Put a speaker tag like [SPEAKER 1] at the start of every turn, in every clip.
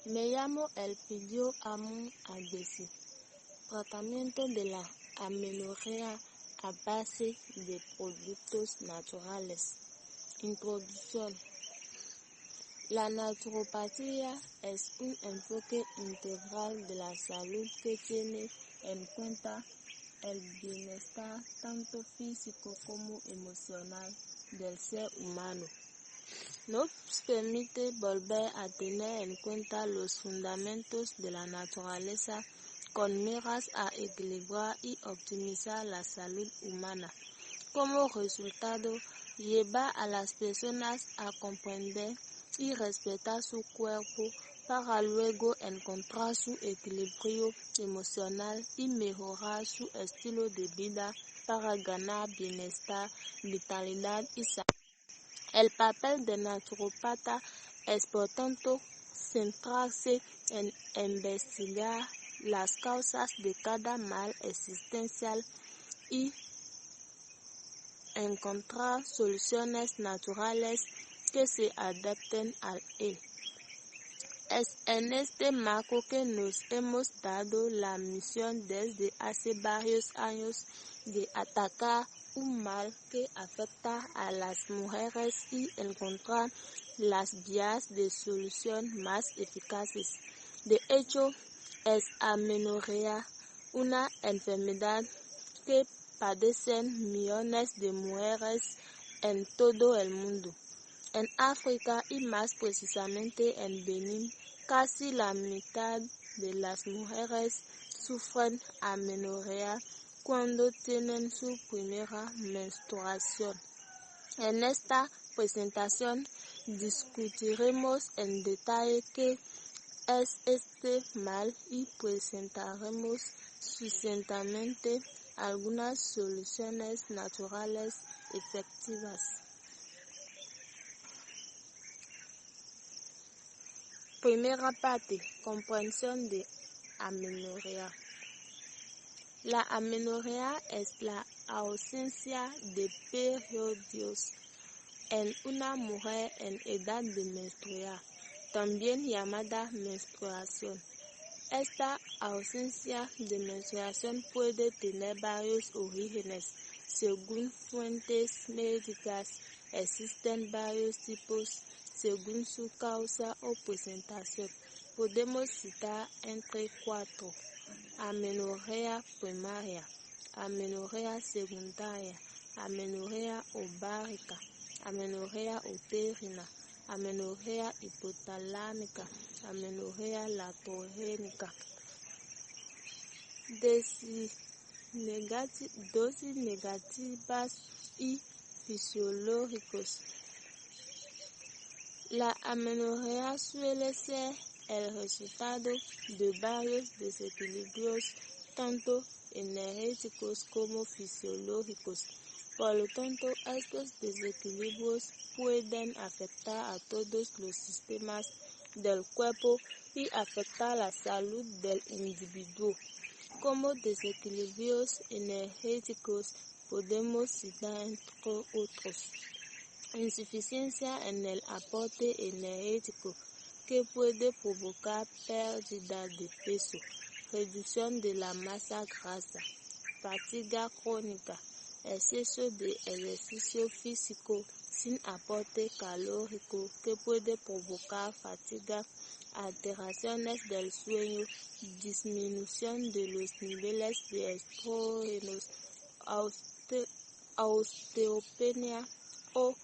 [SPEAKER 1] Me llamo Elpidio Amon Agbesi. Tratamiento de la amenorrea a base de productos naturales. Introducción. La naturopatía es un enfoque integral de la salud que tiene en cuenta el bienestar tanto físico como emocional del ser humano. Nos permite volver a tener en cuenta los fundamentos de la naturaleza con miras a equilibrar y optimizar la salud humana. Como resultado, lleva a las personas a comprender y respetar su cuerpo para luego encontrar su equilibrio emocional y mejorar su estilo de vida para ganar bienestar, vitalidad y salud. El papel del naturópata es por tanto centrarse en investigar las causas de cada mal existencial y encontrar soluciones naturales que se adapten a él. Es en este marco que nos hemos dado la misión desde hace varios años de atacar un mal que afecta a las mujeres y encontrar las vías de solución más eficaces. De hecho, es amenorrea una enfermedad que padecen millones de mujeres en todo el mundo. En África y más precisamente en Benín, casi la mitad de las mujeres sufren amenorrea cuando tienen su primera menstruación. En esta presentación discutiremos en detalle qué es este mal y presentaremos sucintamente algunas soluciones naturales efectivas. Primera parte, comprensión de amenorrea. La amenorrea es la ausencia de periodos en una mujer en edad de menstruar, también llamada menstruación. Esta ausencia de menstruación puede tener varios orígenes. Según fuentes médicas, existen varios tipos según su causa o presentación. Podemos citar entre 4: amenorrea primaria, amenorrea secundaria, amenorrea ovárica, amenorrea uterina, amenorrea hipotalámica, amenorrea iatrogénica. Dosis negativas y fisiológicos. La amenorrea suele ser el resultado de varios desequilibrios, tanto energéticos como fisiológicos. Por lo tanto, estos desequilibrios pueden afectar a todos los sistemas del cuerpo y afectar la salud del individuo. Como desequilibrios energéticos podemos citar entre otros: insuficiencia en el aporte energético, que puede provocar pérdida de peso, reducción de la masa grasa, fatiga crónica, exceso de ejercicio físico sin aporte calórico, que puede provocar fatiga, alteraciones del sueño, disminución de los niveles de estrógenos, osteopenia o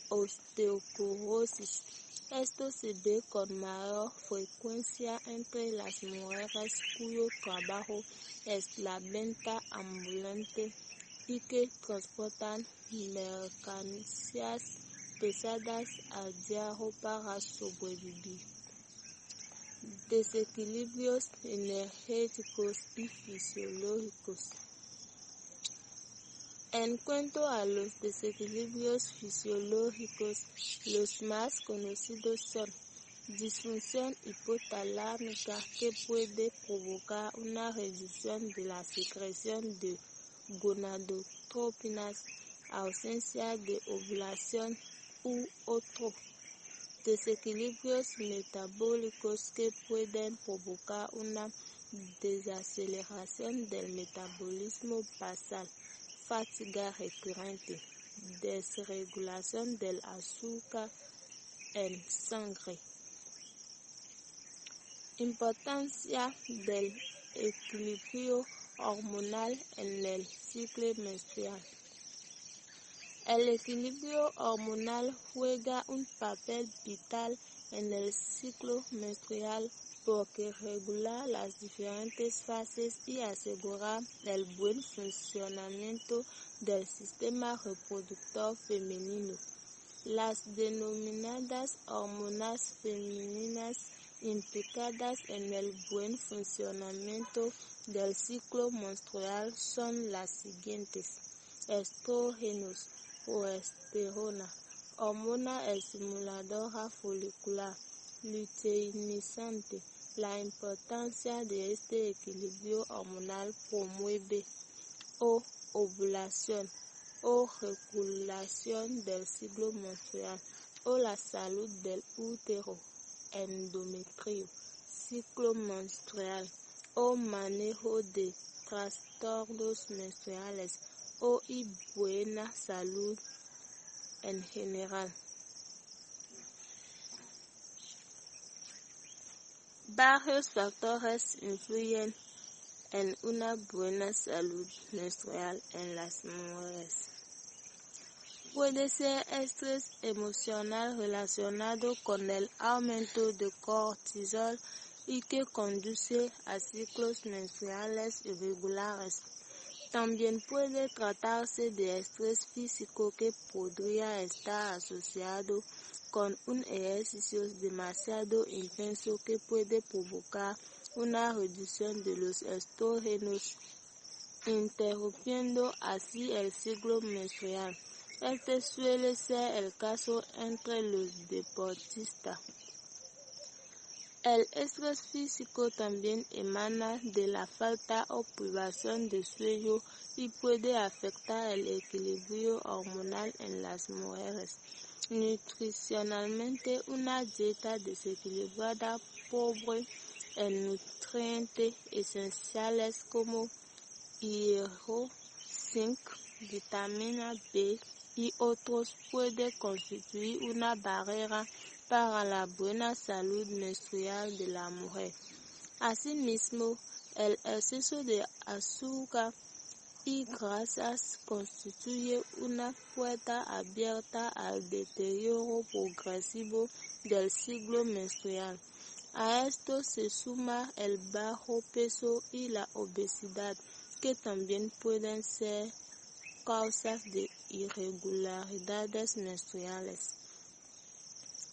[SPEAKER 1] osteoporosis. Esto se ve con mayor frecuencia entre las mujeres cuyo trabajo es la venta ambulante y que transportan mercancías pesadas a diario para sobrevivir. Desequilibrios energéticos y fisiológicos. En cuanto a los desequilibrios fisiológicos, los más conocidos son: disfunción hipotalámica, que puede provocar una reducción de la secreción de gonadotropinas, ausencia de ovulación u otro. desequilibrios metabólicos que pueden provocar una desaceleración del metabolismo basal, fatiga recurrente, desregulación del azúcar en sangre. Importancia del equilibrio hormonal en el ciclo menstrual. El equilibrio hormonal juega un papel vital en el ciclo menstrual porque regula las diferentes fases y asegura el buen funcionamiento del sistema reproductor femenino. Las denominadas hormonas femeninas implicadas en el buen funcionamiento del ciclo menstrual son las siguientes: estrógenos, progesterona, hormona estimuladora folicular, luteinizante. La importancia de este equilibrio hormonal promueve o ovulación o regulación del ciclo menstrual o la salud del útero, endometrio, ciclo menstrual o manejo de trastornos menstruales o y buena salud en general. Varios factores influyen en una buena salud menstrual en las mujeres. Puede ser estrés emocional relacionado con el aumento de cortisol y que conduce a ciclos menstruales irregulares. También puede tratarse de estrés físico que podría estar asociado con un ejercicio demasiado intenso que puede provocar una reducción de los estrógenos, interrumpiendo así el ciclo menstrual. Este suele ser el caso entre los deportistas. El estrés físico también emana de la falta o privación de sueño y puede afectar el equilibrio hormonal en las mujeres. Nutricionalmente, una dieta desequilibrada pobre en nutrientes esenciales como hierro, zinc, vitamina B y otros puede constituir una barrera para la buena salud menstrual de la mujer. Asimismo, el exceso de azúcar y grasas constituye una puerta abierta al deterioro progresivo del ciclo menstrual. A esto se suma el bajo peso y la obesidad, que también pueden ser causas de irregularidades menstruales.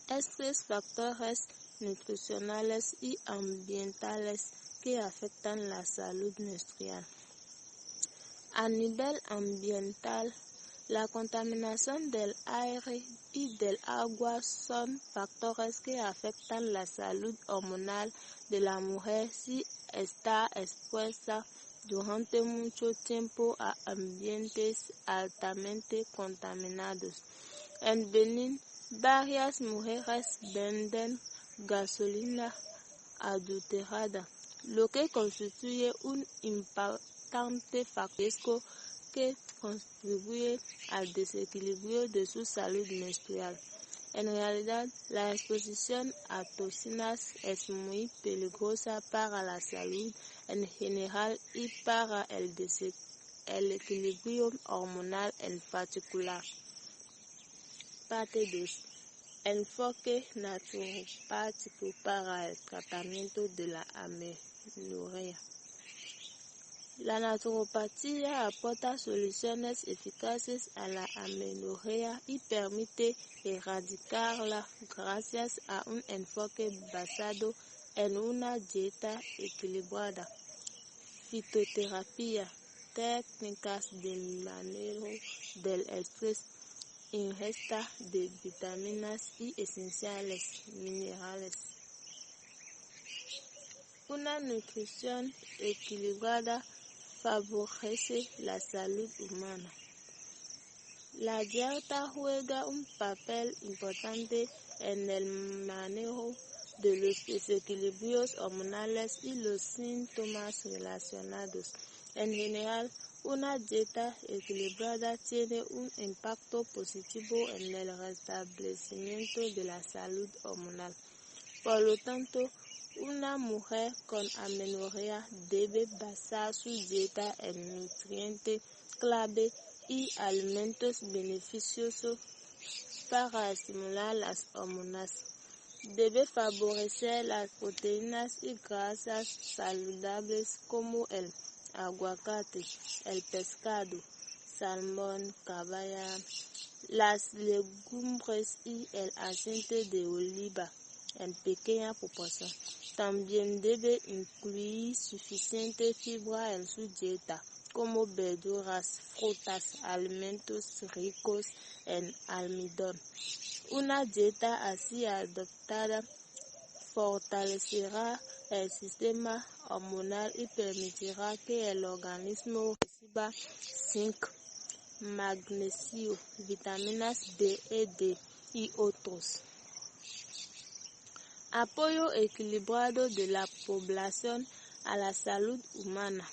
[SPEAKER 1] Estos factores nutricionales y ambientales que afectan la salud menstrual. A nivel ambiental, la contaminación del aire y del agua son factores que afectan la salud hormonal de la mujer si está expuesta durante mucho tiempo a ambientes altamente contaminados. En Benín, varias mujeres venden gasolina adulterada, lo que constituye un importante factor que contribuye al desequilibrio de su salud menstrual. En realidad, la exposición a toxinas es muy peligrosa para la salud en general y para el equilibrio hormonal en particular. Parte 2. Enfoque naturopático para el tratamiento de la amenorrea. La naturopatía aporta soluciones eficaces a la amenorrea y permite erradicarla gracias a un enfoque basado en una dieta equilibrada, fitoterapia, técnicas de manejo del estrés, ingesta de vitaminas y esenciales minerales. Una nutrición equilibrada favorece la salud humana. La dieta juega un papel importante en el manejo de los desequilibrios hormonales y los síntomas relacionados. En general, una dieta equilibrada tiene un impacto positivo en el restablecimiento de la salud hormonal. Por lo tanto, una mujer con amenorrea debe basar su dieta en nutrientes clave y alimentos beneficiosos para estimular las hormonas. Debe favorecer las proteínas y grasas saludables como el aguacate, el pescado, salmón, caballa, las legumbres y el aceite de oliva en pequeña proporción. También debe incluir suficiente fibra en su dieta, como verduras, frutas, alimentos ricos en almidón. Una dieta así adoptada fortalecerá el sistema hormonal y permitirá que el organismo reciba zinc, magnesio, vitaminas B y D y otros. Apoyo equilibrado de la población a la salud humana.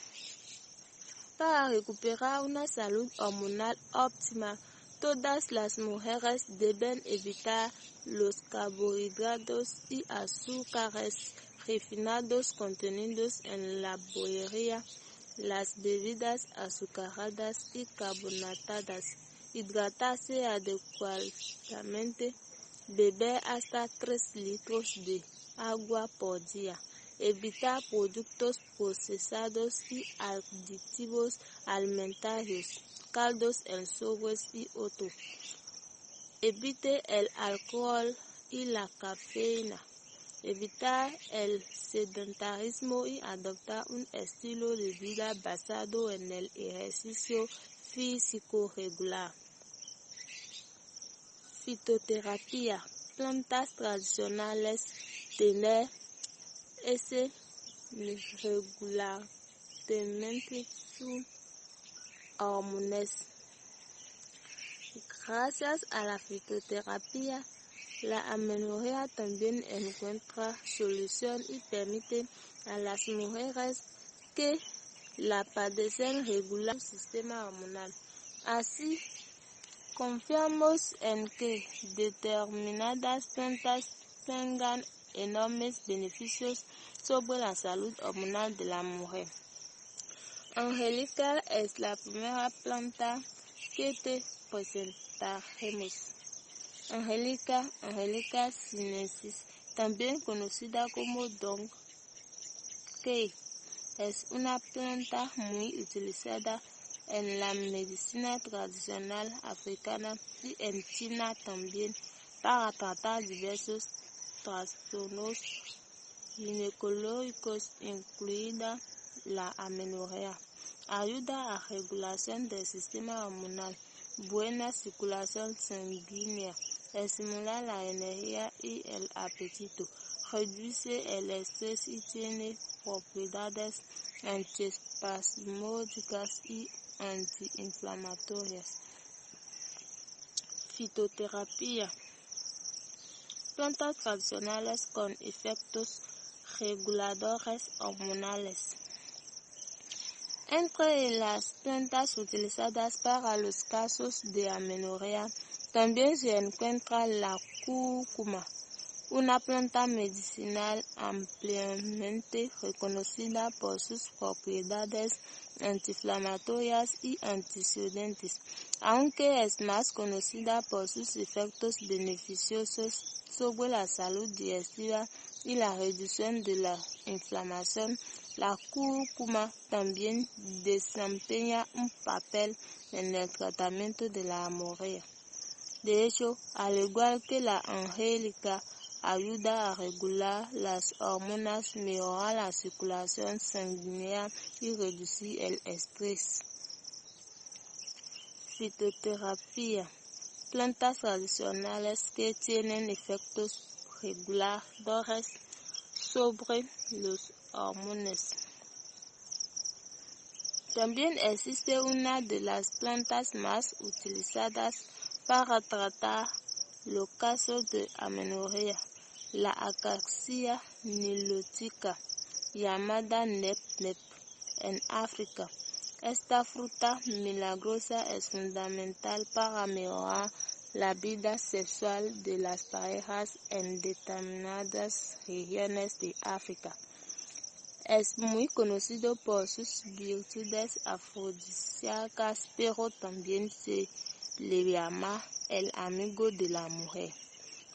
[SPEAKER 1] Para recuperar una salud hormonal óptima, todas las mujeres deben evitar los carbohidratos y azúcares refinados contenidos en la bollería, las bebidas azucaradas y carbonatadas, hidratarse adecuadamente, beber hasta 3 litros de agua por día, evitar productos procesados y aditivos alimentarios, caldos en sobres y otros. Evite el alcohol y la cafeína. Evitar el sedentarismo y adoptar un estilo de vida basado en el ejercicio físico regular. Fitoterapia. Plantas tradicionales tener ese regularmente sus hormonas. Gracias a la fitoterapia, la amenorrea también encuentra solución y permite a las mujeres que la padecen regular su sistema hormonal. Así, confiamos en que determinadas plantas tengan enormes beneficios sobre la salud hormonal de la mujer. Angélica es la primera planta que te presentaremos. Angélica sinensis, también conocida como Dong Quai, es una planta muy utilizada en la medicina tradicional africana y en China también para tratar diversos trastornos ginecológicos, incluida la amenorrea. Ayuda a regulación del sistema hormonal, buena circulación sanguínea, estimula la energía y el apetito, reduce el estrés y tiene propiedades antiespasmódicas y antiinflamatorias. Fitoterapia. Plantas tradicionales con efectos reguladores hormonales. Entre las plantas utilizadas para los casos de amenorrea, también se encuentra la cúrcuma, una planta medicinal ampliamente reconocida por sus propiedades antiinflamatorias y antioxidantes, aunque es más conocida por sus efectos beneficiosos sobre la salud digestiva y la reducción de la inflamación. La cúrcuma también desempeña un papel en el tratamiento de la amenorrea. De hecho, al igual que la angélica, ayuda a regular las hormonas, mejorar la circulación sanguínea y reducir el estrés. Fitoterapia. Plantas tradicionales que tienen efectos reguladores sobre los hormonas. También existe una de las plantas más utilizadas para tratar los casos de amenorrea, la acacia nilotica, llamada nep-nep en África. Esta fruta milagrosa es fundamental para mejorar la vida sexual de las parejas en determinadas regiones de África. Es muy conocido por sus virtudes afrodisíacas, pero también se le llama el amigo de la mujer.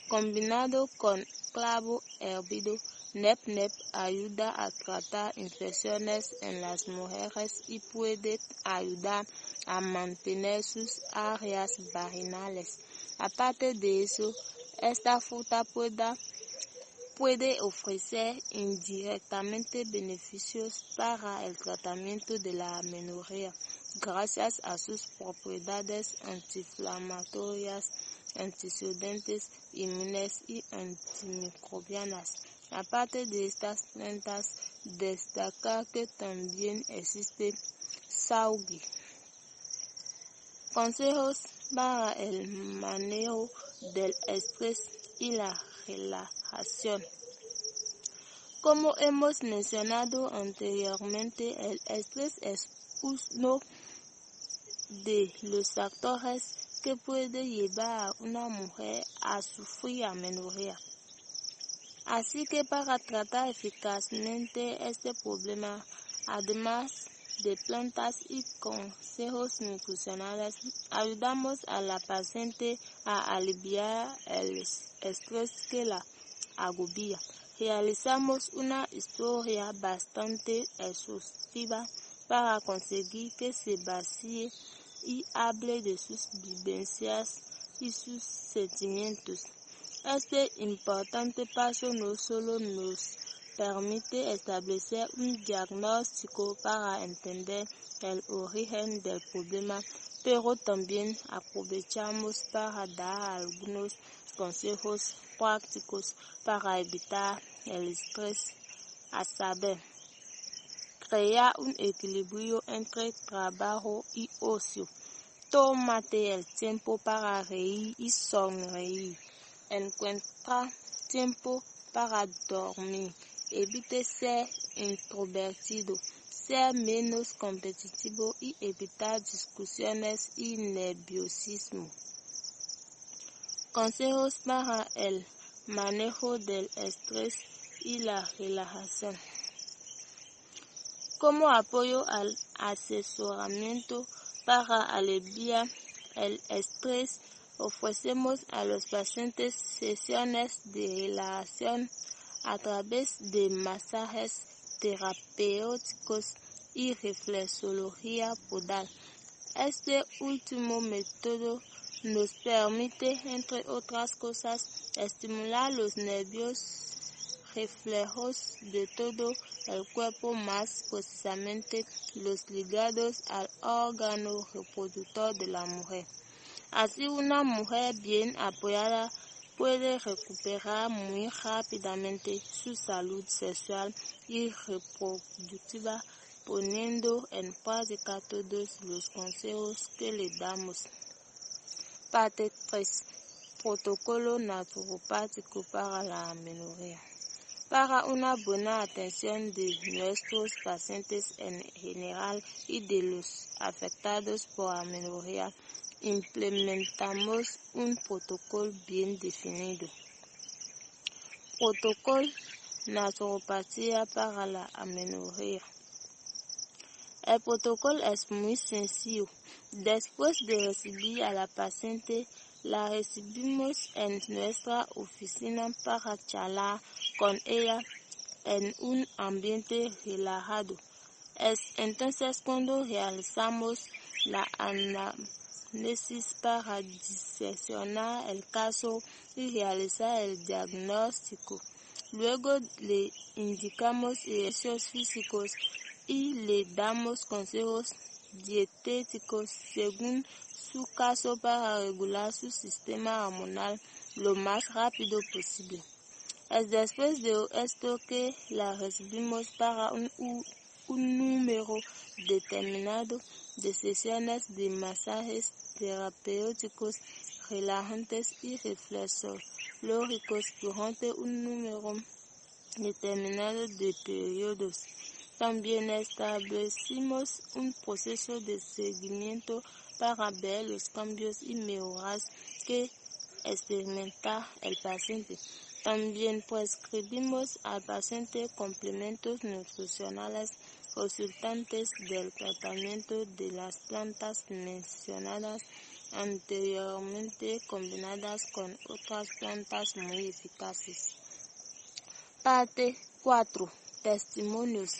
[SPEAKER 1] Combinado con clavo hervido, nep-nep ayuda a tratar infecciones en las mujeres y puede ayudar a mantener sus áreas vaginales. Aparte de eso, esta fruta puede ofrecer indirectamente beneficios para el tratamiento de la amenorrea, gracias a sus propiedades antiinflamatorias, antioxidantes, inmunes y antimicrobianas. Aparte de estas plantas, destacar que también existe saúde. Consejos para el manejo del estrés y la relajación. Como hemos mencionado anteriormente, el estrés es uno de los factores que puede llevar a una mujer a sufrir amenorrea. Así que para tratar eficazmente este problema, además de plantas y consejos nutricionales, ayudamos a la paciente a aliviar el estrés que la agobia. Realizamos una historia bastante exhaustiva para conseguir que se vacíe y hable de sus vivencias y sus sentimientos. Este importante paso no solo nos permite establecer un diagnóstico para entender el origen del problema, pero también aprovechamos para dar algunos consejos prácticos para evitar el estrés, a saber, crear un equilibrio entre trabajo y ocio. Tómate el tiempo para reír y sonreír. Encuentra tiempo para dormir. Evite ser introvertido, ser menos competitivo y evitar discusiones y nerviosismo. Consejos para el manejo del estrés y la relajación. Como apoyo al asesoramiento para aliviar el estrés, ofrecemos a los pacientes sesiones de relajación a través de masajes terapéuticos y reflexología podal. Este último método nos permite, entre otras cosas, estimular los nervios reflejos de todo el cuerpo, más precisamente los ligados al órgano reproductor de la mujer. Así, una mujer bien apoyada puede recuperar muy rápidamente su salud sexual y reproductiva, poniendo en práctica todos los consejos que le damos. Parte 3. Protocolo naturopático para la amenorrea. Para una buena atención de nuestros pacientes en general y de los afectados por amenorrea, implementamos un protocolo bien definido. Protocolo naturopatía para la amenorrea. El protocolo es muy sencillo. Después de recibir a la paciente, la recibimos en nuestra oficina para charlar con ella en un ambiente relajado. Es entonces cuando realizamos la análisis para diseccionar el caso y realizar el diagnóstico. Luego le indicamos ejercicios físicos y le damos consejos dietéticos según su caso para regular su sistema hormonal lo más rápido posible. Es después de esto que la recibimos para un número determinado de sesiones de masajes terapéuticos relajantes y reflexológicos durante un número determinado de periodos. También establecimos un proceso de seguimiento para ver los cambios y mejoras que experimenta el paciente. También prescribimos al paciente complementos nutricionales resultantes del tratamiento de las plantas mencionadas anteriormente combinadas con otras plantas muy eficaces. Parte 4. Testimonios.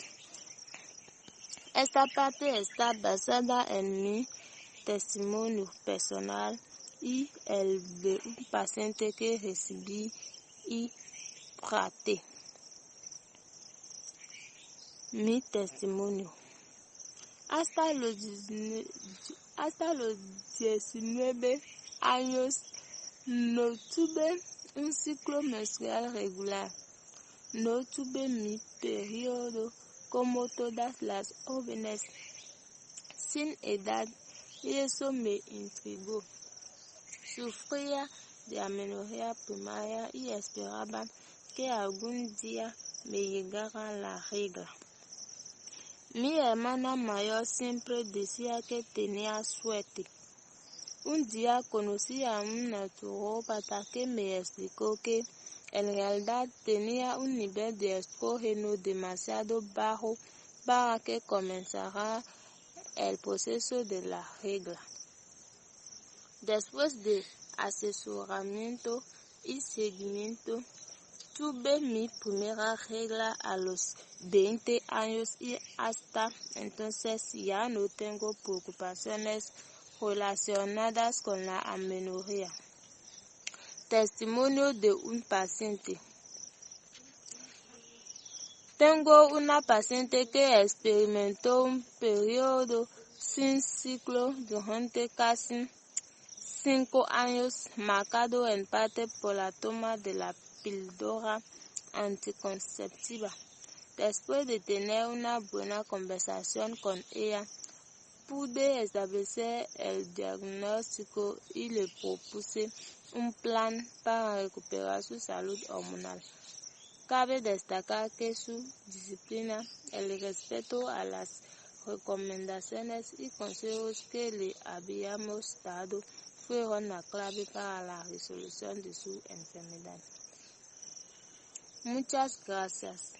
[SPEAKER 1] Esta parte está basada en mi testimonio personal y el de un paciente que recibí y traté. Mi testimonio. Hasta los 19 años no tuve un ciclo menstrual regular. No tuve mi periodo como todas las jóvenes sin edad y eso me intrigó. Sufría de amenorrea primaria y esperaba que algún día me llegara la regla. Mi hermana mayor siempre decía que tenía suerte. Un día conocí a un naturópata que me explicó que en realidad tenía un nivel de estrógeno demasiado bajo para que comenzara el proceso de la regla. Después de asesoramiento y seguimiento, tuve mi primera regla a los 20 años y hasta entonces ya no tengo preocupaciones relacionadas con la amenorrea. Testimonio de un paciente. Tengo una paciente que experimentó un periodo sin ciclo durante casi 5 años, marcado en parte por la toma de la píldora anticonceptiva. Después de tener una buena conversación con ella, pude establecer el diagnóstico y le propuse un plan para recuperar su salud hormonal. Cabe destacar que su disciplina, el respeto a las recomendaciones y consejos que le habíamos dado fueron la clave para la resolución de su enfermedad. Muchas gracias,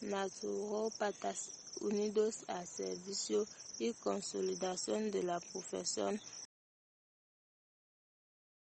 [SPEAKER 1] naturópatas unidos al servicio y consolidación de la profesión